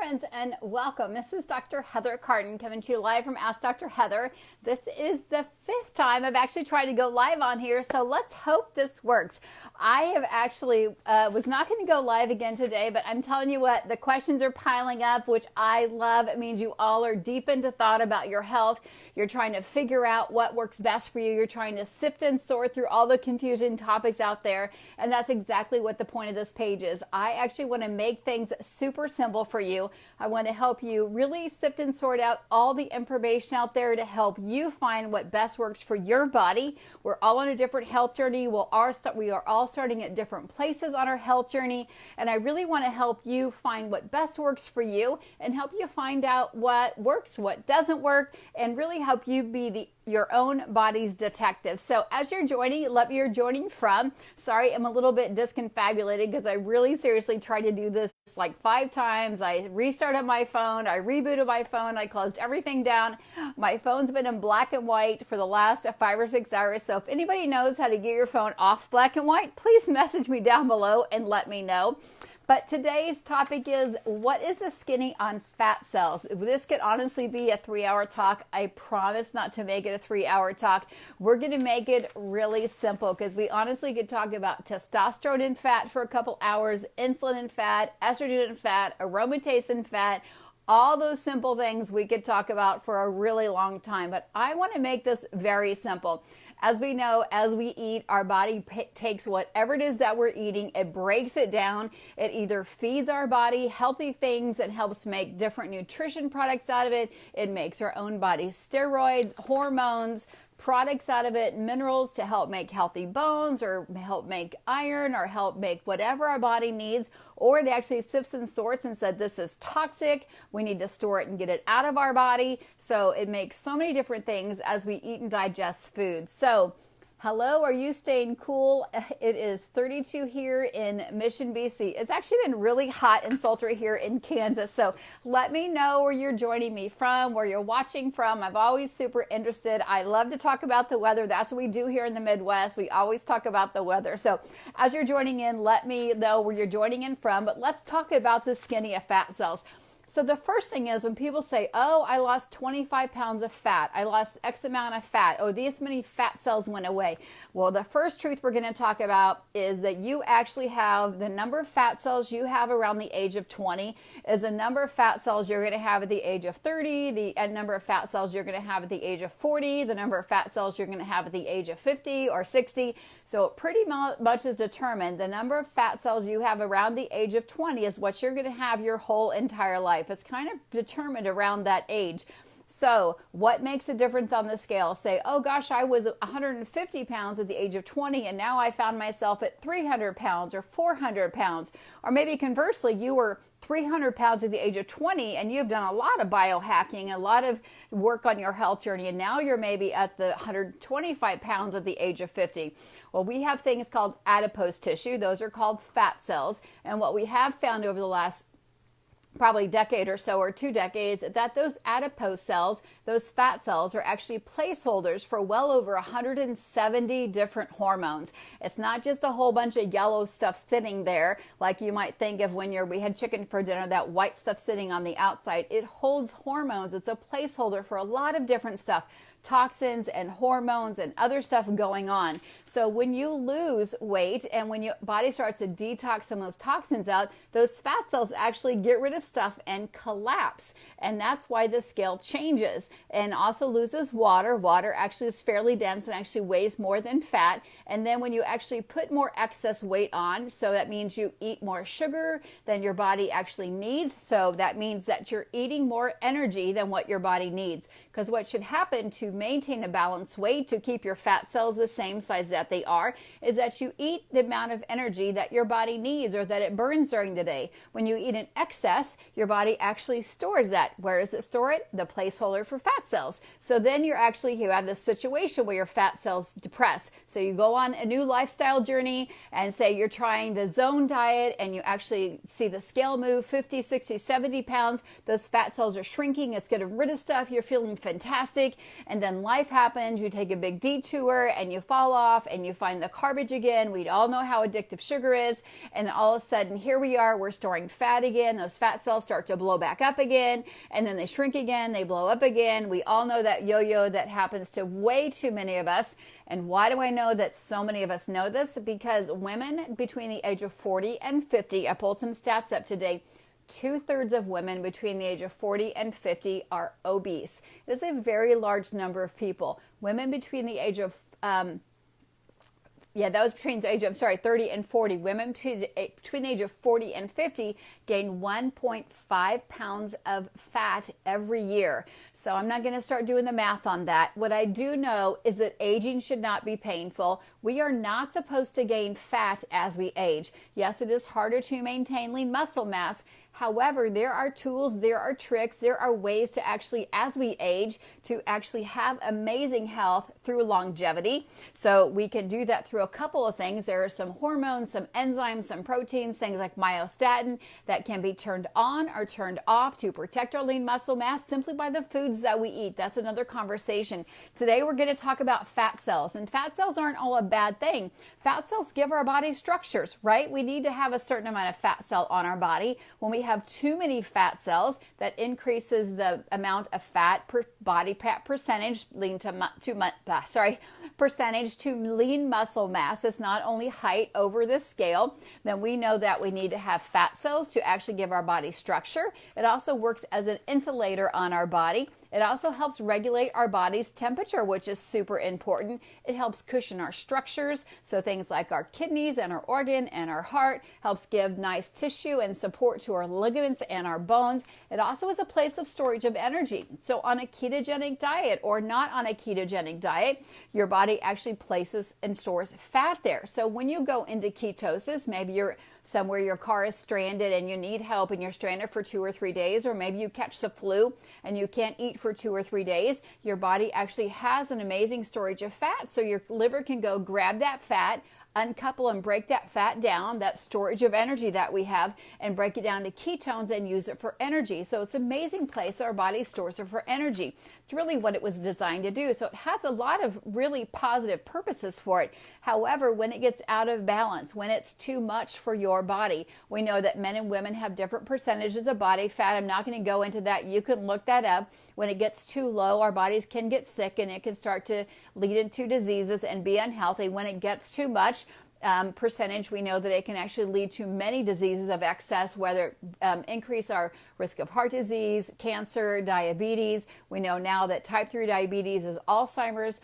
friends, and welcome. This is Dr. Heather Carden coming to you live from Ask Dr. Heather. This is the 5th time I've actually tried to go live on here, so let's hope this works. I have actually was not going to go live again today, but I'm telling you what, the questions are piling up, which I love. It means you all are deep into thought about your health. You're trying to figure out what works best for you. You're trying to sift and sort through all the confusing topics out there, and that's exactly what the point of this page is. I actually want to make things super simple for you. I want to help you really sift and sort out all the information out there to help you find what best works for your body. We're all on a different health journey. We are all starting at different places on our health journey, and I really want to help you find what best works for you and help you find out what works, what doesn't work, and really help you be your own body's detective. So as you're joining, let me know you're joining from. Sorry, I'm a little bit disconfabulated because I really seriously tried to do this like 5 times. I restarted my phone, I rebooted my phone, I closed everything down. My phone's been in black and white for the last 5 or 6 hours. So if anybody knows how to get your phone off black and white, please message me down below and let me know. But today's topic is, what is the skinny on fat cells? This could honestly be a 3-hour talk. I promise not to make it a 3-hour talk. We're going to make it really simple because we honestly could talk about testosterone in fat for a couple hours, insulin in fat, estrogen in fat, aromatase in fat, all those simple things we could talk about for a really long time. But I want to make this very simple. As we know, as we eat, our body takes whatever it is that we're eating, it breaks it down. It either feeds our body healthy things and helps make different nutrition products out of it. It makes our own body steroids, hormones, products out of it, minerals to help make healthy bones or help make iron or help make whatever our body needs, or it actually sifts and sorts and said this is toxic, we need to store it and get it out of our body. So it makes so many different things as we eat and digest food. So hello, are you staying cool? It is 32 here in Mission, BC. It's actually been really hot and sultry here in Kansas. So let me know where you're joining me from, where you're watching from. I'm always super interested. I love to talk about the weather. That's what we do here in the Midwest. We always talk about the weather. So as you're joining in, let me know where you're joining in from. But let's talk about the skinny of fat cells. So the first thing is when people say, oh, I lost 25 pounds of fat, I lost X amount of fat, oh, these many fat cells went away. Well, the first truth we're going to talk about is that you actually have the number of fat cells you have around the age of 20 is the number of fat cells you're going to have at the age of 30, the number of fat cells you're going to have at the age of 40, the number of fat cells you're going to have at the age of 50 or 60. So it pretty much is determined. The number of fat cells you have around the age of 20 is what you're going to have your whole entire life. It's kind of determined around that age. So what makes a difference on the scale? Say, oh gosh, I was 150 pounds at the age of 20 and now I found myself at 300 pounds or 400 pounds. Or maybe conversely, you were 300 pounds at the age of 20 and you've done a lot of biohacking, a lot of work on your health journey, and now you're maybe at the 125 pounds at the age of 50. Well, we have things called adipose tissue. Those are called fat cells. And what we have found over the last probably decade or so, or 2 decades, that those adipose cells, those fat cells, are actually placeholders for well over 170 different hormones. It's not just a whole bunch of yellow stuff sitting there like you might think of when we had chicken for dinner, that white stuff sitting on the outside. It holds hormones. It's a placeholder for a lot of different stuff, toxins and hormones and other stuff going on. So when you lose weight and when your body starts to detox some of those toxins out, those fat cells actually get rid of stuff and collapse. And that's why the scale changes and also loses water. Water actually is fairly dense and actually weighs more than fat. And then when you actually put more excess weight on, so that means you eat more sugar than your body actually needs. So that means that you're eating more energy than what your body needs. Because what should happen to maintain a balanced weight, to keep your fat cells the same size that they are, is that you eat the amount of energy that your body needs or that it burns during the day. When you eat in excess, your body actually stores that. Where does it store it? The placeholder for fat cells. So then you have this situation where your fat cells depress. So you go on a new lifestyle journey and say you're trying the zone diet and you actually see the scale move 50, 60, 70 pounds. Those fat cells are shrinking. It's getting rid of stuff. You're feeling fantastic. And then life happens, you take a big detour and you fall off and you find the garbage again. We all know how addictive sugar is. And all of a sudden, here we are, we're storing fat again. Those fat cells start to blow back up again, and then they shrink again, they blow up again. We all know that yo-yo that happens to way too many of us. And why do I know that so many of us know this? Because women between the age of 40 and 50, I pulled some stats up today, 2/3 of women between the age of 40 and 50 are obese. It is a very large number of people. Women between the age of, that was between the age of, 30 and 40. Women between the age of 40 and 50 gain 1.5 pounds of fat every year. So I'm not going to start doing the math on that. What I do know is that aging should not be painful. We are not supposed to gain fat as we age. Yes, it is harder to maintain lean muscle mass. However, there are tools, there are tricks, there are ways to actually, as we age, to actually have amazing health through longevity. So we can do that through a couple of things. There are some hormones, some enzymes, some proteins, things like myostatin that can be turned on or turned off to protect our lean muscle mass simply by the foods that we eat. That's another conversation. Today we're going to talk about fat cells, and fat cells aren't all a bad thing. Fat cells give our body structures, right? We need to have a certain amount of fat cell on our body. When we have too many fat cells, that increases the amount of fat per body fat percentage percentage to lean muscle mass. It's not only height over the scale. Then we know that we need to have fat cells to actually give our body structure. It also works as an insulator on our body. It also helps regulate our body's temperature, which is super important. It helps cushion our structures, so things like our kidneys and our organ and our heart, helps give nice tissue and support to our ligaments and our bones. It also is a place of storage of energy. So on a ketogenic diet or not on a ketogenic diet, your body actually places and stores fat there. So when you go into ketosis, maybe you're somewhere your car is stranded and you need help and you're stranded for 2 or 3 days, or maybe you catch the flu and you can't eat for 2 or 3 days, your body actually has an amazing storage of fat. So your liver can go grab that fat, uncouple and break that fat down, that storage of energy that we have, and break it down to ketones and use it for energy. So it's an amazing place that our body stores it for energy. It's really what it was designed to do. So it has a lot of really positive purposes for it. However, when it gets out of balance, when it's too much for your body, we know that men and women have different percentages of body fat. I'm not going to go into that. You can look that up. When it gets too low, our bodies can get sick and it can start to lead into diseases and be unhealthy. When it gets too much percentage, we know that it can actually lead to many diseases of excess, whether increase our risk of heart disease, cancer, diabetes. We know now that type 3 diabetes is Alzheimer's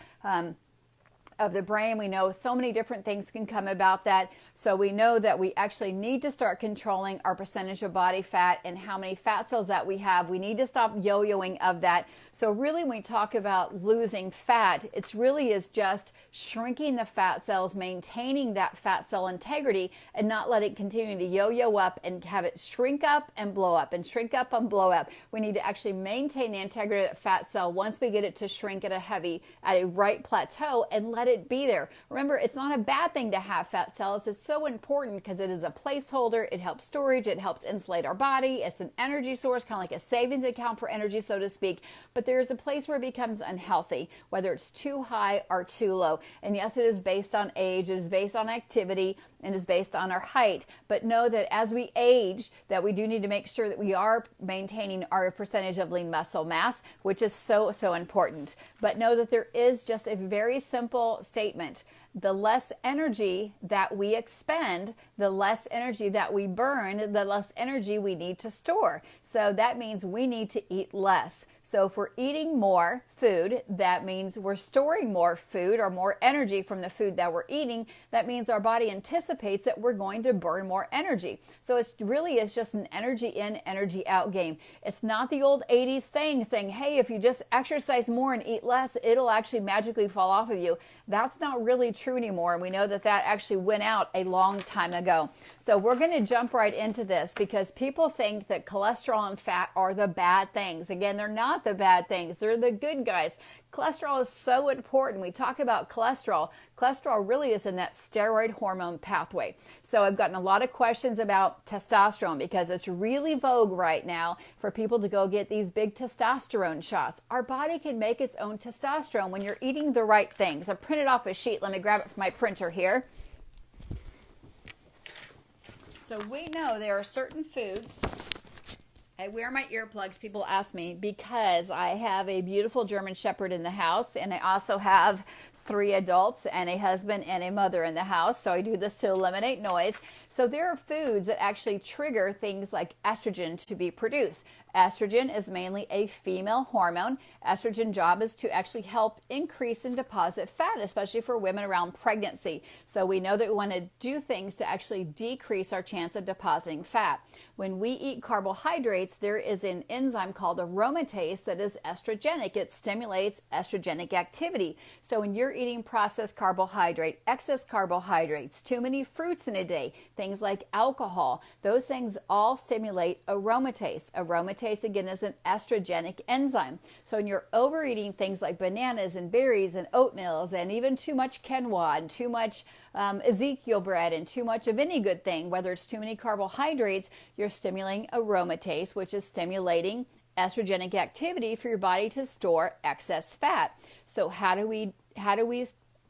of the brain. We know so many different things can come about that. So we know that we actually need to start controlling our percentage of body fat and how many fat cells that we have. We need to stop yo-yoing of that. So really when we talk about losing fat, it's really is just shrinking the fat cells, maintaining that fat cell integrity, and not let it continue to yo-yo up and have it shrink up and blow up and shrink up and blow up. We need to actually maintain the integrity of that fat cell once we get it to shrink at a right plateau and let it be there. Remember, it's not a bad thing to have fat cells. It's so important because it is a placeholder. It helps storage. It helps insulate our body. It's an energy source, kind of like a savings account for energy, so to speak. But there's a place where it becomes unhealthy, whether it's too high or too low. And yes, it is based on age. It is based on activity, and is based on our height. But know that as we age, that we do need to make sure that we are maintaining our percentage of lean muscle mass, which is so, so important. But know that there is just a very simple statement. The less energy that we expend, the less energy that we burn, the less energy we need to store. So that means we need to eat less. So if we're eating more food, that means we're storing more food or more energy from the food that we're eating. That means our body anticipates that we're going to burn more energy. So it really is just an energy in, energy out game. It's not the old 80s thing saying, hey, if you just exercise more and eat less, it'll actually magically fall off of you. That's not really true anymore. And we know that that actually went out a long time ago. So we're going to jump right into this because people think that cholesterol and fat are the bad things. Again, they're not the bad things. They're the good guys. Cholesterol is so important. We talk about cholesterol. Cholesterol really is in that steroid hormone pathway. So I've gotten a lot of questions about testosterone because it's really vogue right now for people to go get these big testosterone shots. Our body can make its own testosterone when you're eating the right things. I printed off a sheet. Let me grab it from my printer here. So we know there are certain foods. I wear my earplugs, people ask me, because I have a beautiful German Shepherd in the house, and I also have 3 adults and a husband and a mother in the house. So I do this to eliminate noise. So there are foods that actually trigger things like estrogen to be produced. Estrogen is mainly a female hormone. Estrogen job is to actually help increase and deposit fat, especially for women around pregnancy. So we know that we want to do things to actually decrease our chance of depositing fat. When we eat carbohydrates, there is an enzyme called aromatase that is estrogenic. It stimulates estrogenic activity. So when you're eating processed carbohydrate, excess carbohydrates, too many fruits in a day, things like alcohol, those things all stimulate aromatase. Aromatase, again, is an estrogenic enzyme. So when you're overeating things like bananas and berries and oatmeal and even too much quinoa and too much Ezekiel bread and too much of any good thing, whether it's too many carbohydrates, you're stimulating aromatase, which is stimulating estrogenic activity for your body to store excess fat. So how do we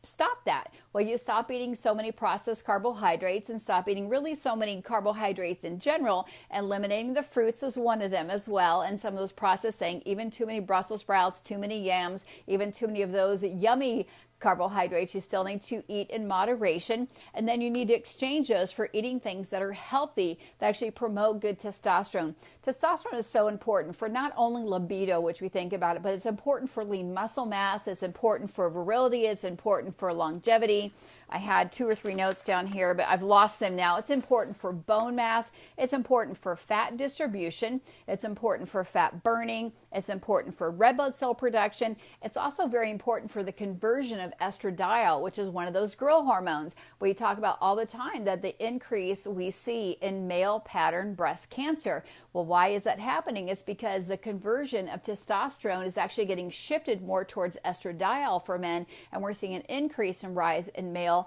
stop that? Well, you stop eating so many processed carbohydrates and stop eating really so many carbohydrates in general. Eliminating the fruits is one of them as well. And some of those processing, even too many Brussels sprouts, too many yams, even too many of those yummy carbohydrates, you still need to eat in moderation. And then you need to exchange those for eating things that are healthy, that actually promote good testosterone. Testosterone is so important for not only libido, which we think about it, but it's important for lean muscle mass. It's important for virility. It's important for longevity. I had 2 or 3 notes down here, but I've lost them now. It's important for bone mass. It's important for fat distribution. It's important for fat burning. It's important for red blood cell production. It's also very important for the conversion of estradiol, which is one of those girl hormones. We talk about all the time that the increase we see in male pattern breast cancer. Well, why is that happening? It's because the conversion of testosterone is actually getting shifted more towards estradiol for men, and we're seeing an increase in rise in male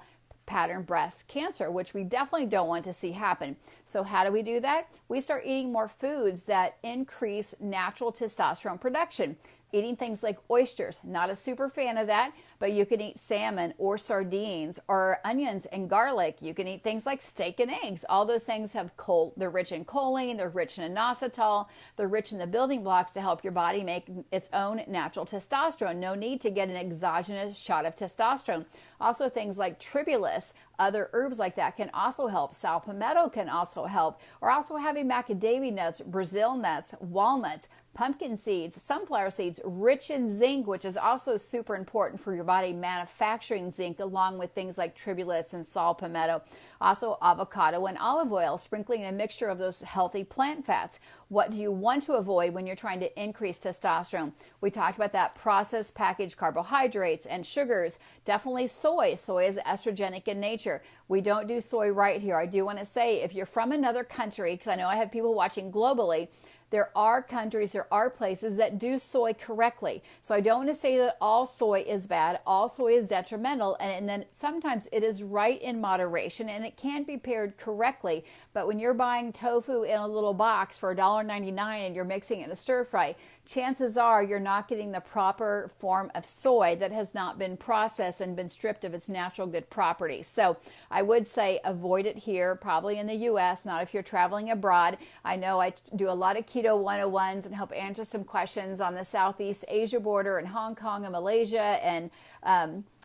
pattern breast cancer, which we definitely don't want to see happen. So how do we do that? We start eating more foods that increase natural testosterone production. Eating things like oysters, not a super fan of that, but you can eat salmon or sardines or onions and garlic. You can eat things like steak and eggs. All those things have they're rich in choline, they're rich in inositol, they're rich in the building blocks to help your body make its own natural testosterone. No need to get an exogenous shot of testosterone. Also things like tribulus, other herbs like that can also help. Saw palmetto can also help. Or also having macadamia nuts, Brazil nuts, walnuts, pumpkin seeds, sunflower seeds, rich in zinc, which is also super important for your body manufacturing zinc, along with things like tribulus and saw palmetto. Also avocado and olive oil, sprinkling a mixture of those healthy plant fats. What do you want to avoid when you're trying to increase testosterone? We talked about that processed packaged carbohydrates and sugars. Definitely soy. Soy is estrogenic in nature. We don't do soy right here. I do want to say, if you're from another country, because I know I have people watching globally, there are countries, there are places that do soy correctly. So I don't want to say that all soy is bad, all soy is detrimental, and then sometimes it is right in moderation and it can be paired correctly. But when you're buying tofu in a little box for $1.99 and you're mixing it in a stir fry, chances are you're not getting the proper form of soy that has not been processed and been stripped of its natural good properties. So I would say avoid it here, probably in the U.S., not if you're traveling abroad. I know I do a lot of keto 101s and help answer some questions on the Southeast Asia border and Hong Kong and Malaysia and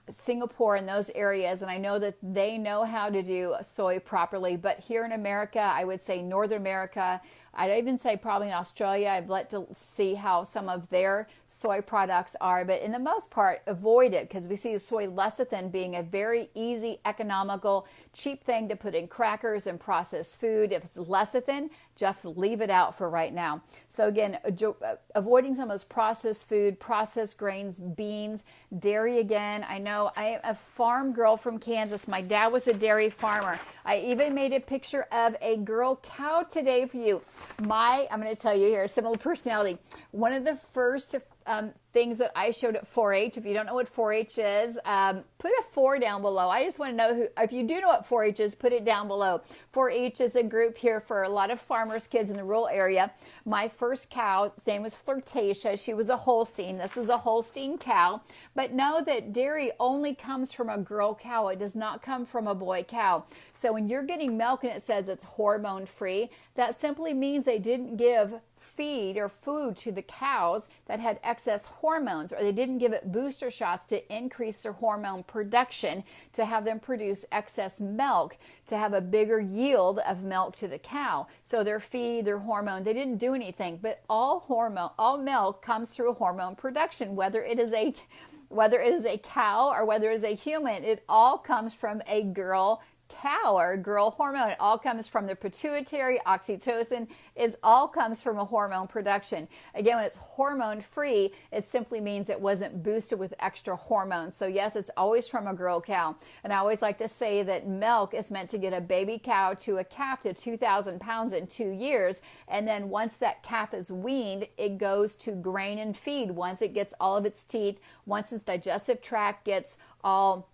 Singapore and those areas, and I know that they know how to do soy properly. But here in America, I would say Northern America, I'd even say probably in Australia, I've let to see how some of their soy products are, but in the most part, avoid it, because we see soy lecithin being a very easy, economical, cheap thing to put in crackers and processed food. If it's lecithin, just leave it out for right now. So again, avoiding some of those processed food, processed grains, beans, dairy again. I know I am a farm girl from Kansas. My dad was a dairy farmer. I even made a picture of a girl cow today for you. I'm going to tell you here, similar personality. One of the first things that I showed at 4-H. If you don't know what 4-H is, put a 4 down below. I just want to know if you do know what 4-H is, put it down below. 4-H is a group here for a lot of farmers' kids in the rural area. My first cow, his name was Flirtatia. She was a Holstein. This is a Holstein cow. But know that dairy only comes from a girl cow. It does not come from a boy cow. So when you're getting milk and it says it's hormone free, that simply means they didn't give feed or food to the cows that had excess hormones, or they didn't give it booster shots to increase their hormone production, to have them produce excess milk, to have a bigger yield of milk to the cow. So their feed, their hormone, they didn't do anything. But all milk comes through hormone production, whether it is a cow or whether it is a human. It all comes from a girl cow or girl hormone. It all comes from the pituitary, oxytocin. It all comes from a hormone production. Again, when it's hormone free, it simply means it wasn't boosted with extra hormones. So yes, it's always from a girl cow. And I always like to say that milk is meant to get a baby cow to a calf to 2,000 pounds in 2 years. And then once that calf is weaned, it goes to grain and feed. Once it gets all of its teeth, once its digestive tract gets all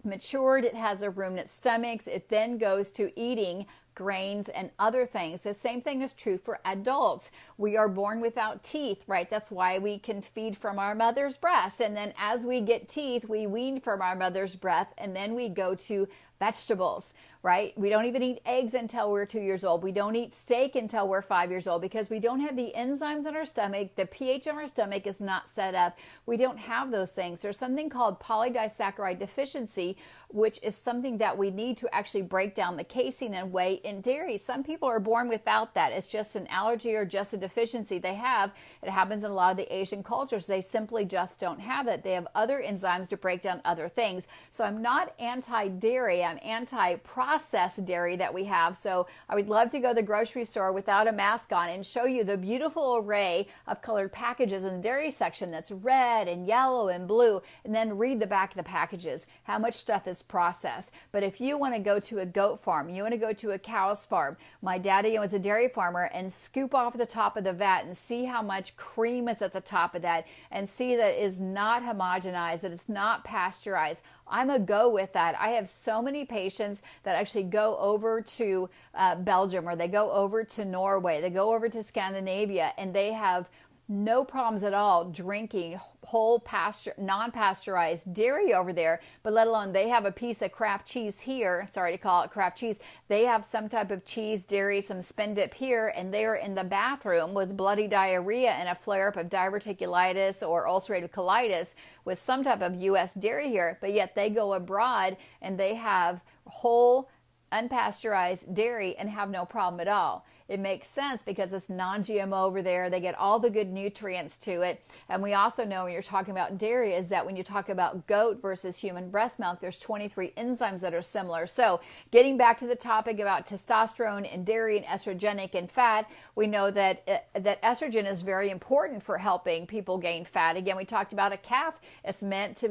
matured, it has a ruminant stomach, it then goes to eating grains and other things. The same thing is true for adults. We are born without teeth, right? That's why we can feed from our mother's breast. And then as we get teeth, we wean from our mother's breast, and then we go to vegetables, right? We don't even eat eggs until we're 2 years old. We don't eat steak until we're 5 years old because we don't have the enzymes in our stomach. The pH in our stomach is not set up. We don't have those things. There's something called polydisaccharide deficiency, which is something that we need to actually break down the casein and whey in dairy. Some people are born without that. It's just an allergy or just a deficiency they have. It happens in a lot of the Asian cultures. They simply just don't have it. They have other enzymes to break down other things. So I'm not anti-dairy. I'm anti-processed dairy that we have. So I would love to go to the grocery store without a mask on and show you the beautiful array of colored packages in the dairy section that's red and yellow and blue, and then read the back of the packages, how much stuff is processed. But if you want to go to a goat farm, you want to go to a cow's farm, my daddy was a dairy farmer, and scoop off the top of the vat and see how much cream is at the top of that, and see that it is not homogenized, that it's not pasteurized. I'm a go with that. I have so many patients that actually go over to Belgium, or they go over to Norway, they go over to Scandinavia, and they have no problems at all drinking whole pasture, non-pasteurized dairy over there, but let alone they have a piece of Kraft cheese here. Sorry to call it Kraft cheese. They have some type of cheese, dairy, some spin dip here, and they're in the bathroom with bloody diarrhea and a flare-up of diverticulitis or ulcerative colitis with some type of U.S. dairy here, but yet they go abroad and they have whole unpasteurized dairy and have no problem at all. It makes sense because it's non-GMO over there. They get all the good nutrients to it. And we also know when you're talking about dairy is that when you talk about goat versus human breast milk, there's 23 enzymes that are similar. So getting back to the topic about testosterone and dairy and estrogenic and fat, we know that estrogen is very important for helping people gain fat. Again, we talked about a calf. It's meant to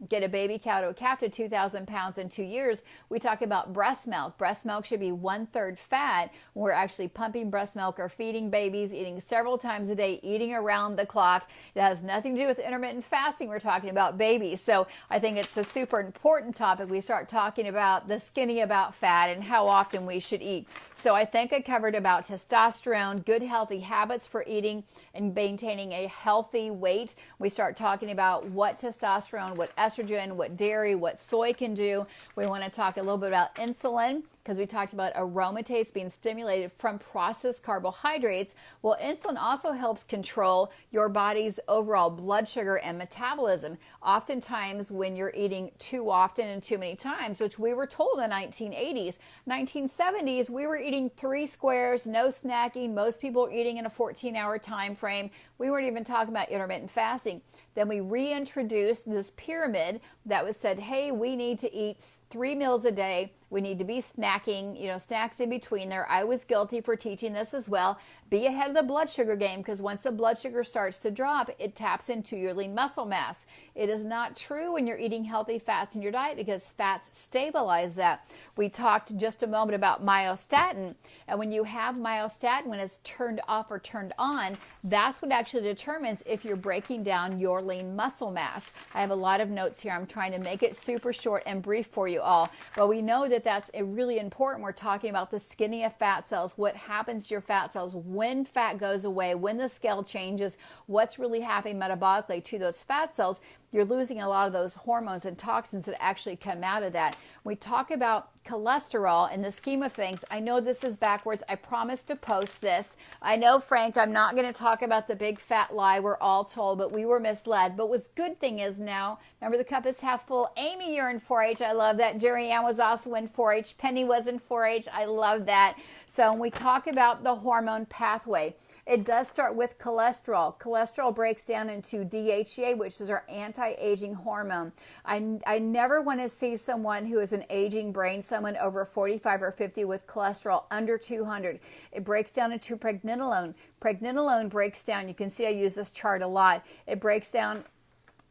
get a baby cow to a calf to 2,000 pounds in 2 years. We talk about breast milk. Breast milk should be 1/3 fat. We're actually pumping breast milk or feeding babies, eating several times a day, eating around the clock. It has nothing to do with intermittent fasting. We're talking about babies. So I think it's a super important topic. We start talking about the skinny about fat and how often we should eat. So I think I covered about testosterone, good healthy habits for eating and maintaining a healthy weight. We start talking about what testosterone, what estrogen, what dairy, what soy can do. We want to talk a little bit about insulin because we talked about aromatase being stimulated from processed carbohydrates. Well, insulin also helps control your body's overall blood sugar and metabolism. Oftentimes when you're eating too often and too many times, which we were told in the 1980s, 1970s, we were eating 3 squares, no snacking. Most people were eating in a 14-hour time frame. We weren't even talking about intermittent fasting. Then we reintroduced this pyramid that was said, hey, we need to eat 3 meals a day, We need to be snacking, snacks in between there. I was guilty for teaching this as well. Be ahead of the blood sugar game, because once the blood sugar starts to drop, it taps into your lean muscle mass. It is not true when you're eating healthy fats in your diet, because fats stabilize that. We talked just a moment about myostatin, and when you have myostatin, when it's turned off or turned on, that's what actually determines if you're breaking down your lean muscle mass. I have a lot of notes here. I'm trying to make it super short and brief for you all, but we know that that's really important. We're talking about the skinny of fat cells, what happens to your fat cells when fat goes away, when the scale changes, what's really happening metabolically to those fat cells. You're losing a lot of those hormones and toxins that actually come out of that. We talk about cholesterol in the scheme of things. I know this is backwards. I promise to post this. I know, Frank, I'm not going to talk about the big fat lie we're all told, but we were misled. But what's good thing is now, remember, the cup is half full. Amy, you're in 4-H. I love that. Jerry Ann was also in 4-H. Penny was in 4-H. I love that. So when we talk about the hormone pathway, it does start with cholesterol. Cholesterol breaks down into DHEA, which is our anti-aging hormone. I never want to see someone who is an aging brain, someone over 45 or 50 with cholesterol under 200. It breaks down into pregnenolone. Pregnenolone breaks down, you can see I use this chart a lot. It breaks down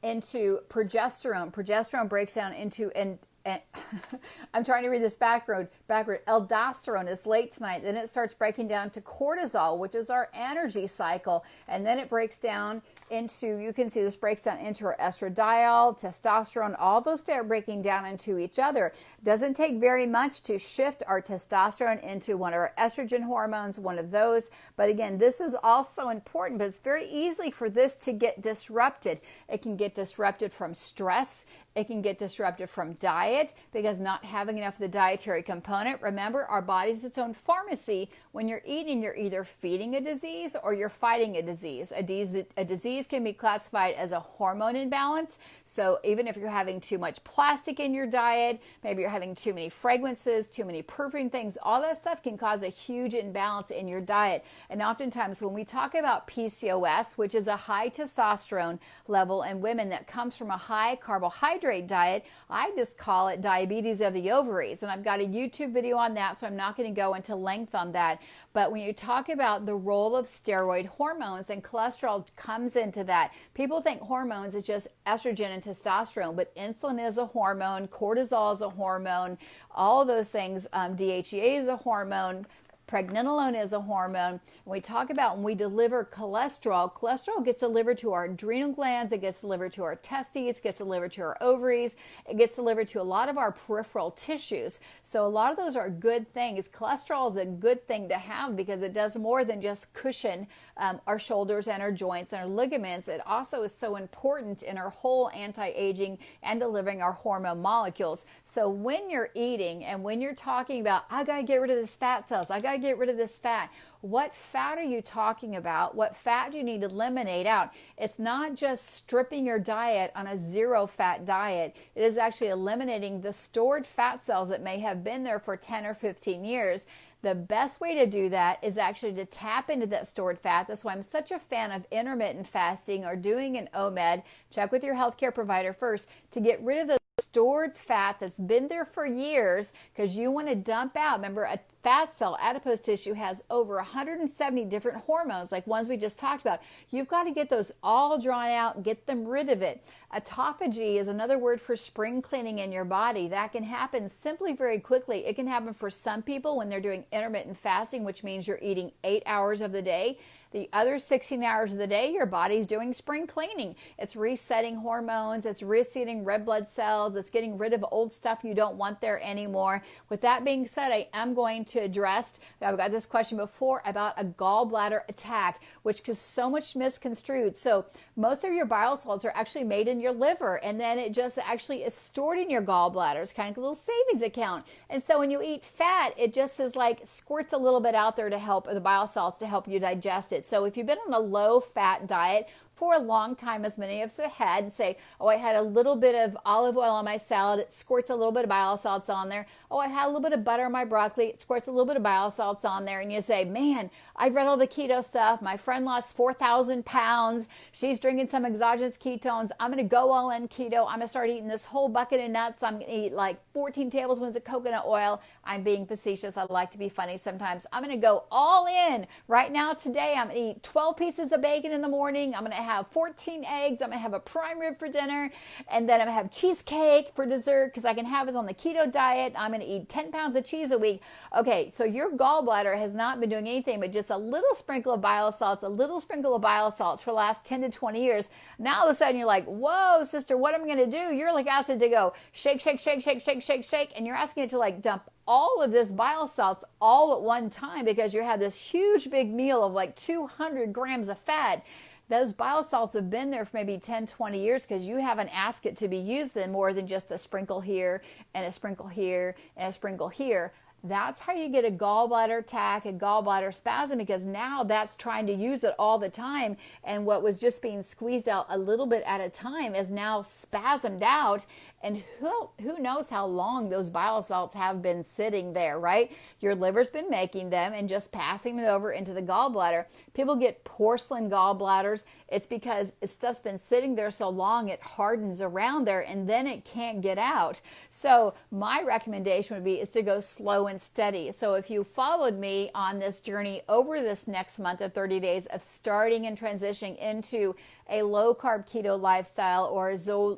into progesterone. Progesterone breaks down into and I'm trying to read this backward. Aldosterone is late tonight. Then it starts breaking down to cortisol, which is our energy cycle. And then it breaks down into, you can see this breaks down into our estradiol, testosterone, all those start breaking down into each other. It doesn't take very much to shift our testosterone into one of our estrogen hormones, one of those. But again, this is also important, but it's very easy for this to get disrupted. It can get disrupted from stress. It can get disrupted from diet, because not having enough of the dietary component. Remember, our body's its own pharmacy. When you're eating, you're either feeding a disease or you're fighting a disease. A disease can be classified as a hormone imbalance. So even if you're having too much plastic in your diet, maybe you're having too many fragrances, too many perfume things, all that stuff can cause a huge imbalance in your diet. And oftentimes when we talk about PCOS, which is a high testosterone level in women that comes from a high carbohydrate diet, I just call it diabetes of the ovaries. And I've got a YouTube video on that, so I'm not going to go into length on that. But when you talk about the role of steroid hormones, and cholesterol comes into that, people think hormones is just estrogen and testosterone, but insulin is a hormone, cortisol is a hormone, all of those things, DHEA is a hormone, pregnenolone is a hormone. When we talk about when we deliver cholesterol, cholesterol gets delivered to our adrenal glands, it gets delivered to our testes, it gets delivered to our ovaries, it gets delivered to a lot of our peripheral tissues. So a lot of those are good things. Cholesterol is a good thing to have because it does more than just cushion our shoulders and our joints and our ligaments. It also is so important in our whole anti-aging and delivering our hormone molecules. So when you're eating and when you're talking about, I got to get rid of this fat cells, I got to get rid of this fat. What fat are you talking about? What fat do you need to eliminate out? It's not just stripping your diet on a zero fat diet. It is actually eliminating the stored fat cells that may have been there for 10 or 15 years. The best way to do that is actually to tap into that stored fat. That's why I'm such a fan of intermittent fasting or doing an OMED. Check with your healthcare provider first to get rid of the stored fat that's been there for years, because you want to dump out. Remember, a fat cell, adipose tissue, has over 170 different hormones, like ones we just talked about. You've got to get those all drawn out, get them rid of it. Autophagy is another word for spring cleaning in your body. That can happen simply very quickly. It can happen for some people when they're doing intermittent fasting, which means you're eating 8 hours of the day. The other 16 hours of the day, your body's doing spring cleaning. It's resetting hormones. It's resetting red blood cells. It's getting rid of old stuff you don't want there anymore. With that being said, I am going to address, I've got this question before about a gallbladder attack, which is so much misconstrued. So most of your bile salts are actually made in your liver, and then it just actually is stored in your gallbladder. It's kind of like a little savings account. And so when you eat fat, it just is like squirts a little bit out there to help the bile salts to help you digest it. So if you've been on a low fat diet for a long time, as many of us had, and say, oh, I had a little bit of olive oil on my salad, it squirts a little bit of bile salts on there. Oh, I had a little bit of butter on my broccoli, it squirts a little bit of bile salts on there. And you say, man, I've read all the keto stuff. My friend lost 4,000 pounds. She's drinking some exogenous ketones. I'm going to go all in keto. I'm going to start eating this whole bucket of nuts. I'm going to eat like 14 tablespoons of coconut oil. I'm being facetious. I like to be funny sometimes. I'm going to go all in right now today. I'm going to eat 12 pieces of bacon in the morning. I'm going to have 14 eggs. I'm going to have a prime rib for dinner. And then I'm going to have cheesecake for dessert because I can have it on the keto diet. I'm going to eat 10 pounds of cheese a week. Okay, so your gallbladder has not been doing anything but just a little sprinkle of bile salts, for the last 10 to 20 years. Now all of a sudden you're like, whoa, sister, what am I going to do? You're like asking it to go shake, shake, shake, shake, shake, shake, shake. And you're asking it to like dump all of this bile salts all at one time because you had this huge big meal of like 200 grams of fat. Those bile salts have been there for maybe 10, 20 years because you haven't asked it to be used in more than just a sprinkle here and a sprinkle here and a sprinkle here. That's how you get a gallbladder attack, a gallbladder spasm, because now that's trying to use it all the time. And what was just being squeezed out a little bit at a time is now spasmed out. And who knows how long those bile salts have been sitting there, right? Your liver's been making them and just passing them over into the gallbladder. People get porcelain gallbladders. It's because stuff's been sitting there so long it hardens around there and then it can't get out. So my recommendation would be is to go slow and steady. So if you followed me on this journey over this next month of 30 days of starting and transitioning into a low carb keto lifestyle or a zone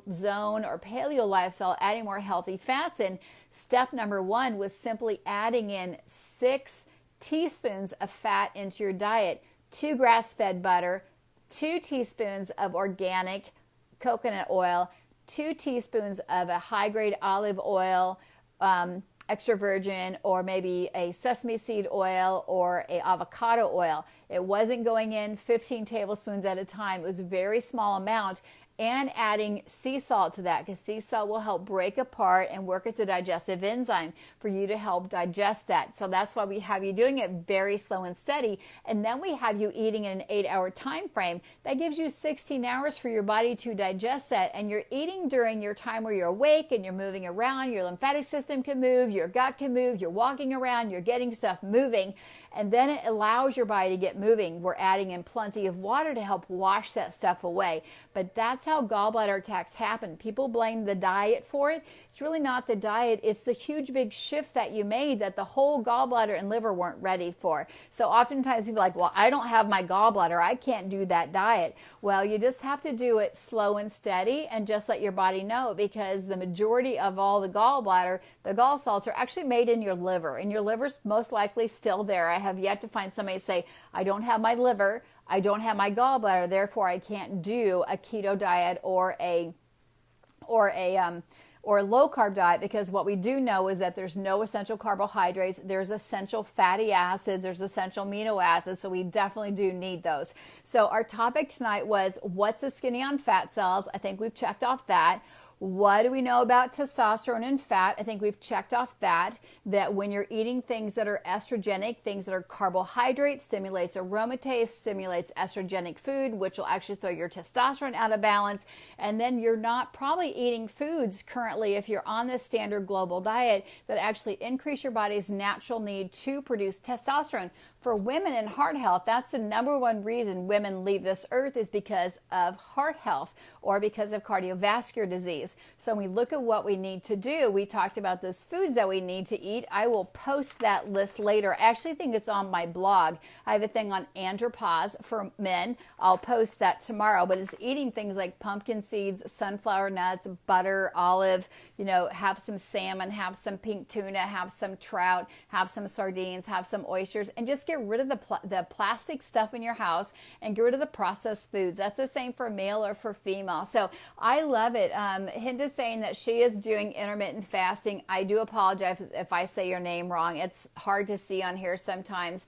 or paleo lifestyle, adding more healthy fats in, step number one was simply adding in 6 teaspoons of fat into your diet, 2 grass-fed butter, 2 teaspoons of organic coconut oil, 2 teaspoons of a high-grade olive oil, extra virgin, or maybe a sesame seed oil or a avocado oil. It wasn't going in 15 tablespoons at a time. It was a very small amount. And adding sea salt to that, because sea salt will help break apart and work as a digestive enzyme for you to help digest that. So that's why we have you doing it very slow and steady. And then we have you eating in an 8-hour time frame. That gives you 16 hours for your body to digest that. And you're eating during your time where you're awake and you're moving around. Your lymphatic system can move, your gut can move, you're walking around, you're getting stuff moving. And then it allows your body to get moving. We're adding in plenty of water to help wash that stuff away. But that's how gallbladder attacks happen. People blame the diet for it. It's really not the diet. It's the huge big shift that you made that the whole gallbladder and liver weren't ready for. So oftentimes people are like, well, I don't have my gallbladder. I can't do that diet. Well, you just have to do it slow and steady and just let your body know, because the majority of all the gallbladder, the gall salts are actually made in your liver, and your liver's most likely still there. I have yet to find somebody say, I don't have my liver, I don't have my gallbladder, therefore I can't do a keto diet or a low carb diet, because what we do know is that there's no essential carbohydrates, there's essential fatty acids, there's essential amino acids, so we definitely do need those. So our topic tonight was, what's the skinny on fat cells? I think we've checked off that. What do we know about testosterone and fat? I think we've checked off that when you're eating things that are estrogenic, things that are carbohydrates, stimulates aromatase, stimulates estrogenic food, which will actually throw your testosterone out of balance. And then you're not probably eating foods currently, if you're on this standard global diet, that actually increase your body's natural need to produce testosterone. For women in heart health, that's the number one reason women leave this earth, is because of heart health or because of cardiovascular disease. So when we look at what we need to do, we talked about those foods that we need to eat. I will post that list later. I actually think it's on my blog. I have a thing on andropause for men. I'll post that tomorrow, but it's eating things like pumpkin seeds, sunflower nuts, butter, olive, have some salmon, have some pink tuna, have some trout, have some sardines, have some oysters, and just get rid of the plastic stuff in your house and get rid of the processed foods. That's the same for male or for female. So I love it. Hinda's saying that she is doing intermittent fasting. I do apologize if I say your name wrong. It's hard to see on here sometimes.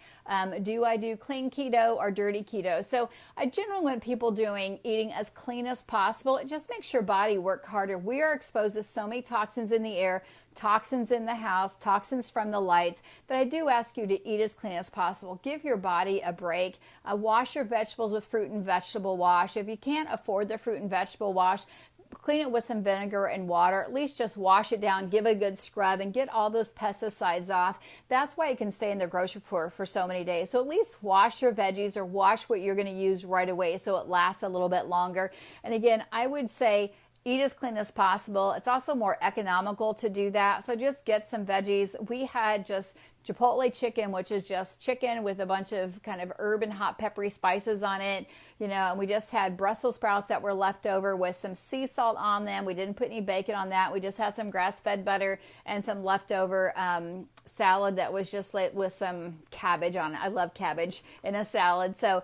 Do I do clean keto or dirty keto? So I generally want people eating as clean as possible. It just makes your body work harder. We are exposed to so many toxins in the air toxins in the house, toxins from the lights, that I do ask you to eat as clean as possible. Give your body a break. Wash your vegetables with fruit and vegetable wash. If you can't afford the fruit and vegetable wash, clean it with some vinegar and water. At least just wash it down, give a good scrub, and get all those pesticides off. That's why it can stay in the grocery store for so many days. So at least wash your veggies or wash what you're going to use right away so it lasts a little bit longer. And again, I would say eat as clean as possible. It's also more economical to do that. So just get some veggies. We had just Chipotle chicken, which is just chicken with a bunch of kind of herb and hot peppery spices on it, and we just had Brussels sprouts that were left over with some sea salt on them. We didn't put any bacon on that. We just had some grass-fed butter and some leftover salad that was just like with some cabbage on it. I love cabbage in a salad. So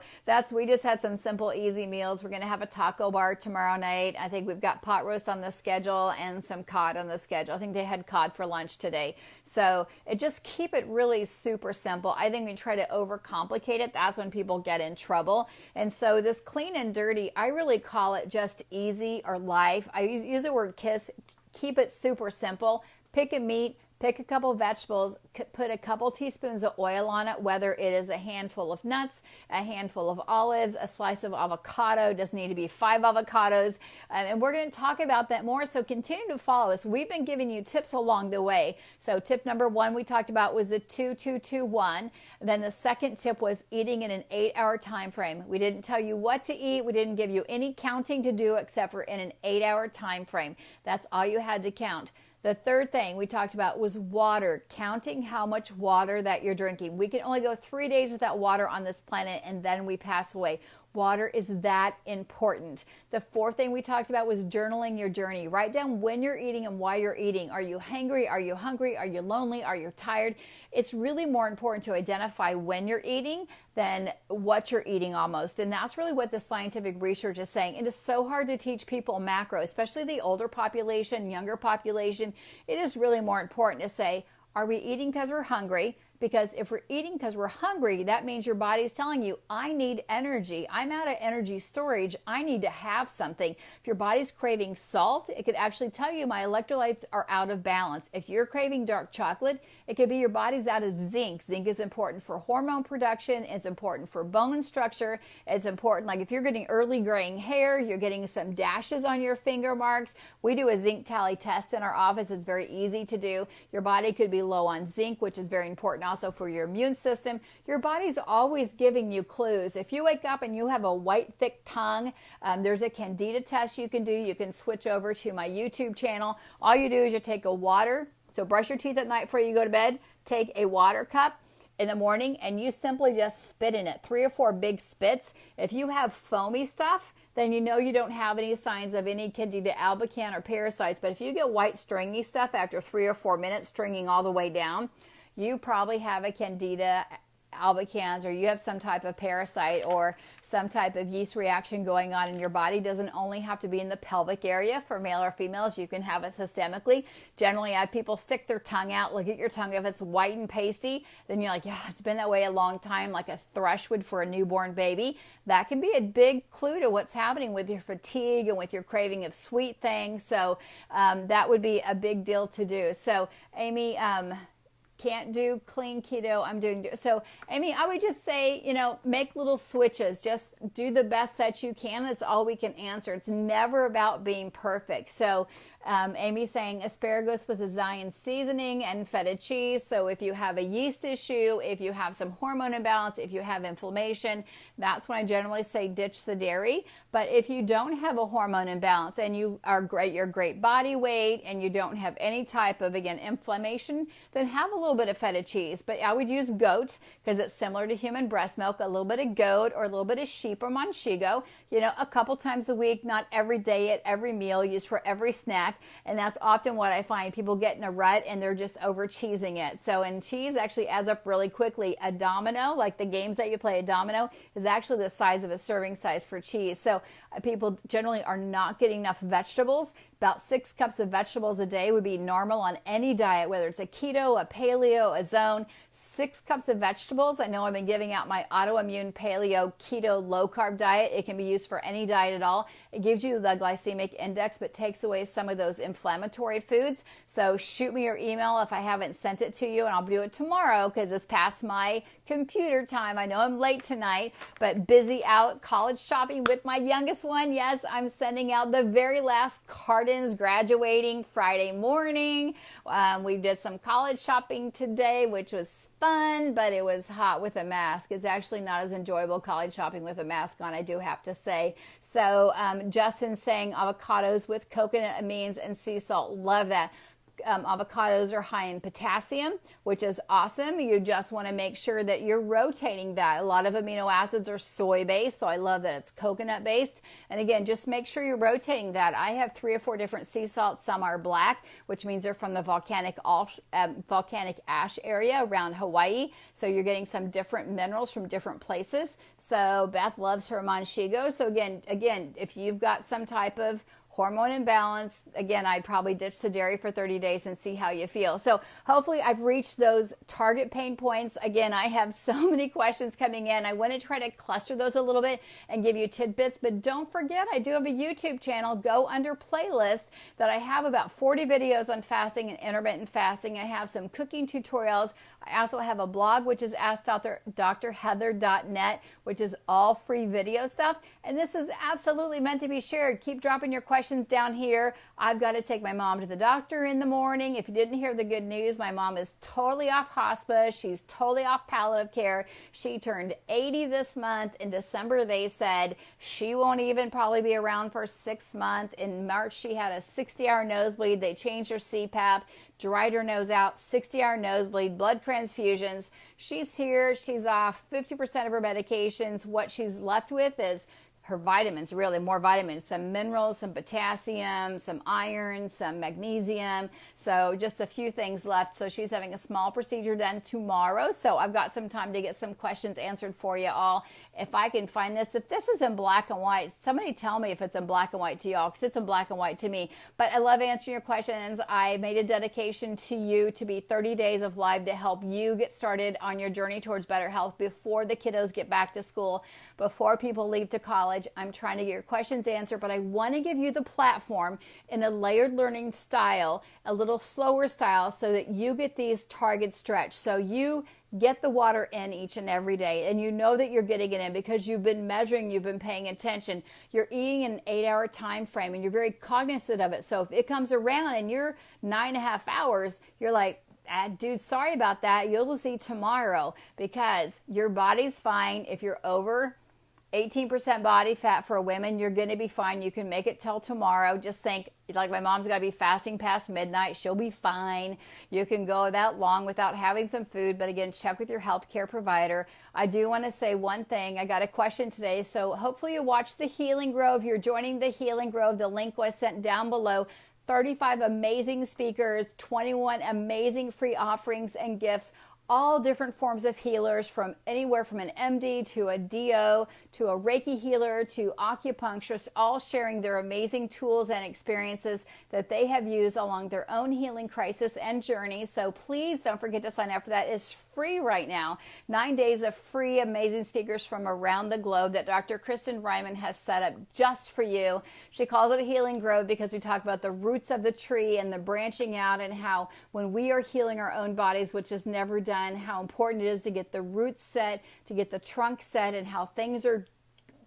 we just had some simple, easy meals. We're going to have a taco bar tomorrow night. I think we've got pot roast on the schedule and some cod on the schedule. I think they had cod for lunch today. So just keep it really super simple. I think we try to overcomplicate it. That's when people get in trouble. And so this clean and dirty, I really call it just easy or life. I use the word KISS. Keep it super simple. Pick a meat. Pick a couple vegetables, put a couple teaspoons of oil on it, whether it is a handful of nuts, a handful of olives, a slice of avocado. Doesn't need to be 5 avocados. And we're going to talk about that more. So continue to follow us. We've been giving you tips along the way. So tip number 1 we talked about was a 2-2-2-1. Then the second tip was eating in an 8-hour time frame. We didn't tell you what to eat. We didn't give you any counting to do except for in an 8-hour time frame. That's all you had to count. The third thing we talked about was water, counting how much water that you're drinking. We can only go 3 days without water on this planet, and then we pass away. Water is that important. The fourth thing we talked about was journaling your journey. Write down when you're eating and why you're eating. Are you hangry? Are you hungry? Are you lonely? Are you tired? It's really more important to identify when you're eating than what you're eating almost. And that's really what the scientific research is saying. It is so hard to teach people macro, especially the older population, younger population. It is really more important to say, are we eating because we're hungry? Because if we're eating because we're hungry, that means your body's telling you, I need energy. I'm out of energy storage. I need to have something. If your body's craving salt, it could actually tell you my electrolytes are out of balance. If you're craving dark chocolate, it could be your body's out of zinc. Zinc is important for hormone production. It's important for bone structure. It's important, like if you're getting early graying hair, you're getting some dashes on your finger marks. We do a zinc tally test in our office. It's very easy to do. Your body could be low on zinc, which is very important also for your immune system. Your body's always giving you clues. If you wake up and you have a white, thick tongue, there's a candida test you can do. You can switch over to my YouTube channel. All you do is you take a water, so brush your teeth at night before you go to bed, take a water cup in the morning, and you simply just spit in it, 3 or 4 big spits. If you have foamy stuff, then you know you don't have any signs of any candida albicans or parasites. But if you get white stringy stuff after 3 or 4 minutes stringing all the way down, you probably have a candida albicans, or you have some type of parasite or some type of yeast reaction going on in your body. Doesn't only have to be in the pelvic area. For male or females, you can have it systemically. Generally, I have people stick their tongue out, look at your tongue. If it's white and pasty, then you're like, yeah, it's been that way a long time, like a thrush would for a newborn baby. That can be a big clue to what's happening with your fatigue and with your craving of sweet things. So that would be a big deal to do. So Amy, can't do clean keto. I'm doing so. Amy, I would just say, make little switches. Just do the best that you can. That's all we can answer. It's never about being perfect. So Amy's saying asparagus with a Zion seasoning and feta cheese. So if you have a yeast issue, if you have some hormone imbalance, if you have inflammation, that's when I generally say ditch the dairy. But if you don't have a hormone imbalance and you are great, you're great body weight, and you don't have any type of, again, inflammation, then have a little bit of feta cheese. But I would use goat because it's similar to human breast milk. A little bit of goat or a little bit of sheep or manchego, a couple times a week, not every day at every meal, used for every snack. And that's often what I find. People get in a rut and they're just over cheesing it. So, and cheese actually adds up really quickly. A domino, like the games that you play, a domino is actually the size of a serving size for cheese. So people generally are not getting enough vegetables. About 6 cups of vegetables a day would be normal on any diet, whether it's a keto, a paleo, paleo, a zone, 6 cups of vegetables. I know I've been giving out my autoimmune paleo keto low carb diet. It can be used for any diet at all. It gives you the glycemic index, but takes away some of those inflammatory foods. So shoot me your email if I haven't sent it to you, and I'll do it tomorrow because it's past my computer time. I know I'm late tonight, but busy out college shopping with my youngest one. Yes, I'm sending out the very last cartons, graduating Friday morning. We did some college shopping today, which was fun, but it was hot with a mask. It's actually not as enjoyable college shopping with a mask on, I do have to say. So Justin's saying avocados with coconut amines and sea salt. Love that. Avocados are high in potassium, which is awesome. You just want to make sure that you're rotating that. A lot of amino acids are soy-based, so I love that it's coconut-based. And again, just make sure you're rotating that. I have 3 or 4 different sea salts. Some are black, which means they're from the volcanic ash area around Hawaii. So you're getting some different minerals from different places. So Beth loves her manchego. So again, if you've got some type of hormone imbalance, again, I'd probably ditch the dairy for 30 days and see how you feel. So hopefully I've reached those target pain points. Again, I have so many questions coming in. I want to try to cluster those a little bit and give you tidbits, but don't forget, I do have a YouTube channel. Go under playlist that I have about 40 videos on fasting and intermittent fasting. I have some cooking tutorials. I also have a blog, which is AskDrHeather.net, which is all free video stuff. And this is absolutely meant to be shared. Keep dropping your questions down here. I've got to take my mom to the doctor in the morning. If you didn't hear the good news, my mom is totally off hospice. She's totally off palliative care. She turned 80 this month. In December, they said she won't even probably be around for 6 months. In March, she had a 60-hour nosebleed. They changed her CPAP, dried her nose out, 60-hour nosebleed, blood transfusions. She's here. She's off 50% of her medications. What she's left with is her vitamins, really more vitamins, some minerals, some potassium, some iron, some magnesium. So just a few things left. So she's having a small procedure done tomorrow. So I've got some time to get some questions answered for you all. If I can find this, if this is in black and white, somebody tell me if it's in black and white to y'all, because it's in black and white to me. But I love answering your questions. I made a dedication to you to be 30 days of live to help you get started on your journey towards better health before the kiddos get back to school, before people leave to college. I'm trying to get your questions answered, but I want to give you the platform in a layered learning style, a little slower style, so that you get these targets stretched. So you get the water in each and every day, and you know that you're getting it in because you've been measuring, you've been paying attention. You're eating in an 8-hour time frame, and you're very cognizant of it. So if it comes around and you're 9.5 hours, you're like, dude, sorry about that. You'll see tomorrow, because your body's fine. If you're over 18% body fat for women, you're going to be fine. You can make it till tomorrow. Just think, like, my mom's got to be fasting past midnight. She'll be fine. You can go that long without having some food. But again, check with your healthcare provider. I do want to say one thing. I got a question today. So hopefully you watch the Healing Grove. You're joining the Healing Grove. The link was sent down below. 35 amazing speakers, 21 amazing free offerings and gifts, all different forms of healers, from anywhere from an MD to a DO to a Reiki healer to acupuncturists, all sharing their amazing tools and experiences that they have used along their own healing crisis and journey. So please don't forget to sign up for that. It's free right now. 9 days of free amazing speakers from around the globe that Dr. Kristen Ryman has set up just for you. She calls it a Healing Grove because we talk about the roots of the tree and the branching out, and how when we are healing our own bodies, which is never done, how important it is to get the roots set, to get the trunk set, and how things are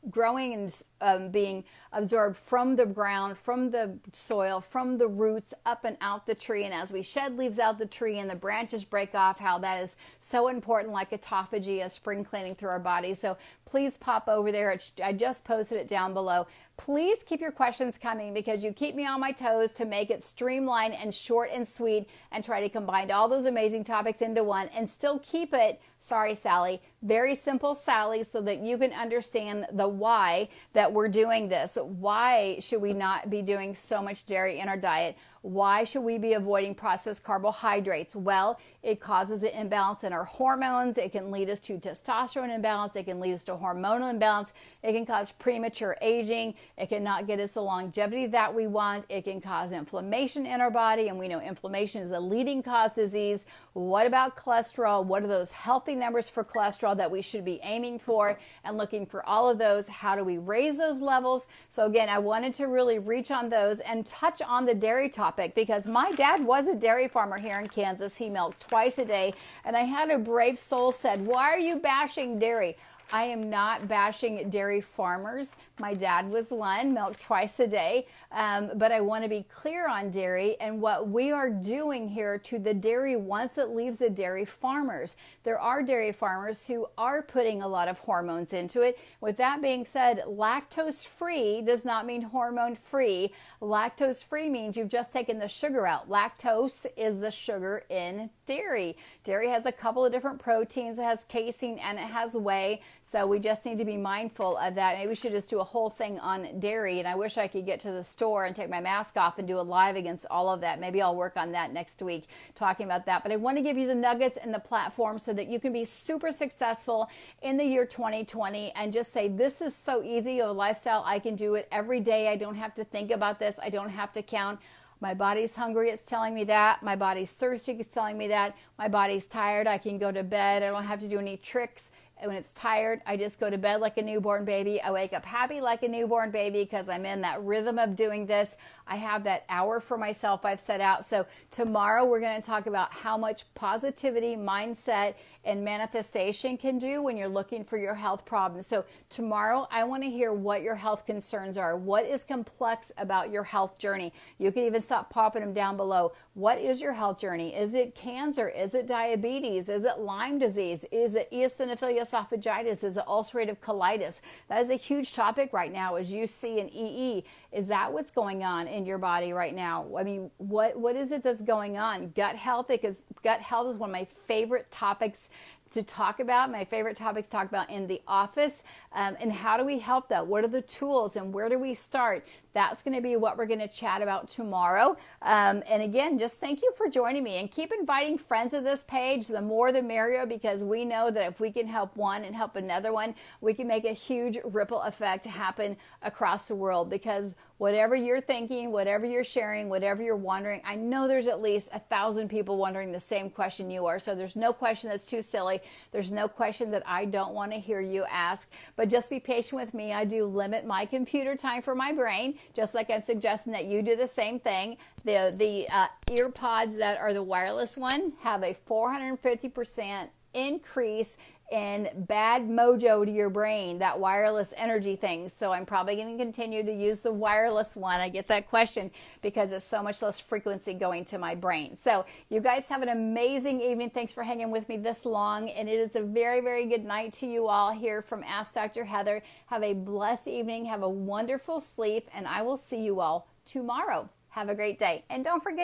growing and being absorbed from the ground, from the soil, from the roots up and out the tree. And as we shed leaves out the tree and the branches break off, how that is so important, like autophagy, as spring cleaning through our bodies. So please pop over there. I just posted it down below. Please keep your questions coming, because you keep me on my toes to make it streamlined and short and sweet, and try to combine all those amazing topics into one and still keep it, sorry Sally, very simple Sally, so that you can understand the why that we're doing this. Why should we not be doing so much dairy in our diet? Why should we be avoiding processed carbohydrates? Well, it causes an imbalance in our hormones. It can lead us to testosterone imbalance. It can lead us to hormonal imbalance. It can cause premature aging. It can not get us the longevity that we want. It can cause inflammation in our body, and we know inflammation is a leading cause disease. What about cholesterol? What are those healthy numbers for cholesterol that we should be aiming for and looking for all of those? How do we raise those levels? So again, I wanted to really reach on those and touch on the dairy topic because my dad was a dairy farmer here in Kansas. He milked twice a day, and I had a brave soul said, "Why are you bashing dairy?" I am not bashing dairy farmers. My dad was one, milked twice a day, but I want to be clear on dairy and what we are doing here to the dairy once it leaves the dairy farmers. There are dairy farmers who are putting a lot of hormones into it. With that being said, lactose-free does not mean hormone-free. Lactose-free means you've just taken the sugar out. Lactose is the sugar in dairy. Dairy has a couple of different proteins. It has casein and it has whey. So we just need to be mindful of that. Maybe we should just do a whole thing on dairy. And I wish I could get to the store and take my mask off and do a live against all of that. Maybe I'll work on that next week, talking about that. But I want to give you the nuggets and the platform so that you can be super successful in the year 2020 and just say, this is so easy, a lifestyle. I can do it every day. I don't have to think about this. I don't have to count. My body's hungry, it's telling me that. My body's thirsty, it's telling me that. My body's tired, I can go to bed. I don't have to do any tricks. And when it's tired, I just go to bed like a newborn baby. I wake up happy like a newborn baby because I'm in that rhythm of doing this. I have that hour for myself I've set out. So tomorrow we're going to talk about how much positivity, mindset, and manifestation can do when you're looking for your health problems. So tomorrow I want to hear what your health concerns are. What is complex about your health journey? You can even stop popping them down below. What is your health journey? Is it cancer? Is it diabetes? Is it Lyme disease? Is it eosinophilia esophagitis? Is it ulcerative colitis? That is a huge topic right now, as you see in EE. Is that what's going on in your body right now? I mean, what is it that's going on? Gut health, because gut health is one of my favorite topics to talk about, my favorite topics to talk about in the office. And how do we help that? What are the tools and where do we start? That's going to be what we're going to chat about tomorrow. And again, just thank you for joining me and keep inviting friends of this page. The more the merrier, because we know that if we can help one and help another one, we can make a huge ripple effect happen across the world. Because whatever you're thinking, whatever you're sharing, whatever you're wondering, I know there's at least 1,000 people wondering the same question you are. So there's no question that's too silly. There's no question that I don't want to hear you ask, but just be patient with me. I do limit my computer time for my brain, just like I'm suggesting that you do the same thing. The ear pods that are the wireless one have a 450% increase in bad mojo to your brain, that wireless energy thing. So I'm probably going to continue to use the wireless one. I get that question because it's so much less frequency going to my brain. So you guys have an amazing evening. Thanks for hanging with me this long. And it is a very, very good night to you all here from Ask Dr. Heather. Have a blessed evening. Have a wonderful sleep. And I will see you all tomorrow. Have a great day. And don't forget